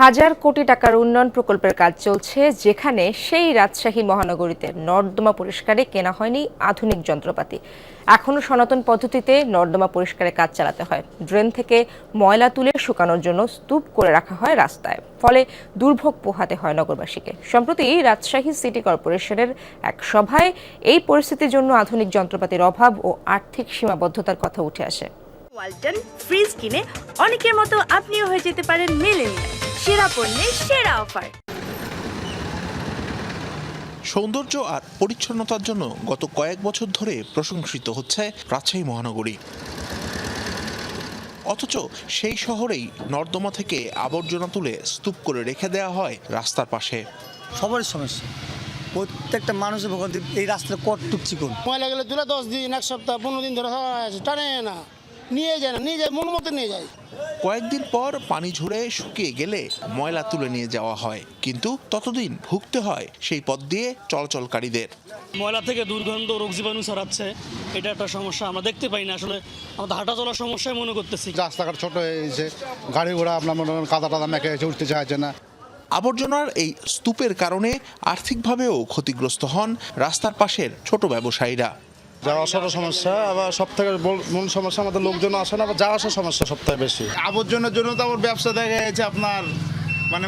হাজার কোটি টাকার উন্নয়ন প্রকল্পের কাজ চলছে, যেখানে সেই রাজশাহী মহানগরীতে নর্দমা পরিষ্কারে কেনা হয়নি আধুনিক যন্ত্রপাতি। এখনও সনাতন পদ্ধতিতে নর্দমা পরিষ্কারের কাজ চালাতে হয়। ড্রেন থেকে ময়লা তুলে শুকানোর জন্য স্তূপ করে রাখা হয় রাস্তায়, ফলে দুর্ভোগ পোহাতে হয় নগরবাসীকে। সম্প্রতি রাজশাহী সিটি কর্পোরেশনের এক সভায় এই পরিস্থিতির জন্য আধুনিক যন্ত্রপাতির অভাব ও আর্থিক সীমাবদ্ধতার কথা উঠে আসে। ওয়ালটন ফ্রিজ কিনে অনেকের মতো আপনিও হয়ে যেতে পারেন মিলেনিয়াল। সেরা পণ্যের সেরা অফার। সৌন্দর্য আর পরিচ্ছন্নতার জন্য গত কয়েক বছর ধরে প্রশংসিত হচ্ছে রাজশাহী মহানগরী। অথচ সেই শহরেই নর্দমা থেকে আবর্জনা তুলে স্তূপ করে রেখে দেওয়া হয় রাস্তার পাশে। সবারই সমস্যা, প্রত্যেকটা মানুষের ভোগান্তি। এই রাস্তাটা কতটুক চিকন, ময়লা গেলে তুলে 10 দিন, এক সপ্তাহ, 15 দিন ধরে টানে না, নিয়ে যায় না, নিয়ে যায় মন মতো নিয়ে যায়। কয়েকদিন পর পানি ঝরে শুকিয়ে গেলে ময়লা তুলে নিয়ে যাওয়া হয়, কিন্তু ততদিন ভুগতে হয় সেই পথ দিয়ে চলাচলকারীদের। ময়লা থেকে দুর্গন্ধ, রোগ জীবাণু ছড়াচ্ছে, এটা একটা সমস্যা আমরা দেখতে পাই না। আসলে আমাদের হাঁটা চলার সমস্যায় মনে করতেছি। রাস্তাঘাট ছোট হয়েছে, গাড়ি ঘোড়া আপনার মনে করেন কাদা টাদা মেখে এসে উঠতে চাইছে না। আবর্জনার এই স্তূপের কারণে আর্থিকভাবেও ক্ষতিগ্রস্ত হন রাস্তার পাশের ছোট ব্যবসায়ীরা। যাওয়া আসার সমস্যা, আবার সব থেকে মূল সমস্যা আমাদের লোকজন আসে না, আবার যাওয়া আসার সমস্যা সবথেকে বেশি। আবর্জনার জন্য তো আমার ব্যবসা দেখা গেছে আপনার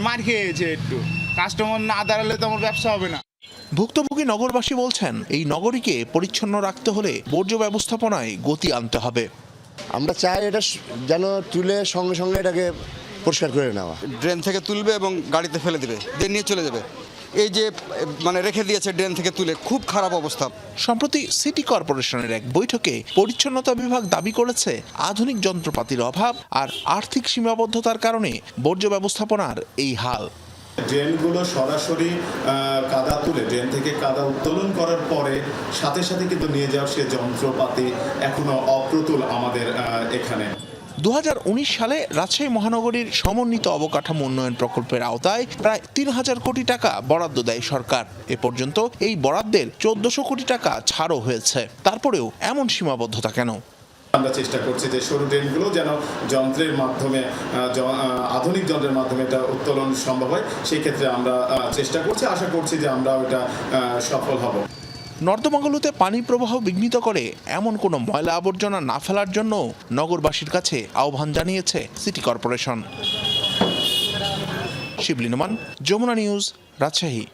মার খেয়েছে, একটু কাস্টমার না দাঁড়ালে তো আমার ব্যবসা হবে না। ভুক্তভোগী নগরবাসী বলছেন, এই নগরীকে পরিচ্ছন্ন রাখতে হলে বর্জ্য ব্যবস্থাপনায় গতি আনতে হবে। আমরা চাই এটা যেন তুলে সঙ্গে সঙ্গে এটাকে পরিষ্কার করে নেওয়া। ড্রেন থেকে তুলবে এবং গাড়িতে ফেলে দেবে, দিয়ে নিয়ে চলে যাবে। এই যে রেখে দিয়েছে ড্রেন থেকে তুলে, খুব খারাপ অবস্থা। সম্প্রতি সিটি কর্পোরেশনের এক বৈঠকে পরিচ্ছন্নতা বিভাগ দাবি করেছে আধুনিক যন্ত্রপাতির অভাব আর আর্থিক সীমাবদ্ধতার কারণে বর্জ্য ব্যবস্থাপনার এই হাল। ড্রেনগুলো সরাসরি কাদা তুলে ড্রেন থেকে কাদা উত্তোলন করার পরে সাথে সাথে কিন্তু নিয়ে যাওয়ার সে যন্ত্রপাতি এখনো অপ্রতুল আমাদের এখানে। 2019 সালে রাজশাহী মহানগরীর সমন্বিত অবকাঠামো উন্নয়ন প্রকল্পের আওতায় প্রায় 3000 কোটি টাকা বরাদ্দ দেয় সরকার। এ পর্যন্ত এই বরাদ্দের 1400 কোটি টাকা ছাড়ও হয়েছে। তারপরেও এমন সীমাবদ্ধতা কেন? আমরা চেষ্টা করছি যে সরু ড্রেনগুলো যেন যন্ত্রের মাধ্যমে, আধুনিক যন্ত্রের মাধ্যমে এটা উত্তোলন সম্ভব হয়। সেই ক্ষেত্রে আমরা চেষ্টা করছি, আশা করছি যে আমরা ওটা সফল হব। নর্দমাগুলোতে পানি প্রবাহ বিঘ্নিত করে এমন কোনো ময়লা আবর্জনা না ফেলার জন্য নগরবাসীর কাছে আহ্বান জানিয়েছে city corporation. Shibli Noman, Jamuna news, Rajshahi.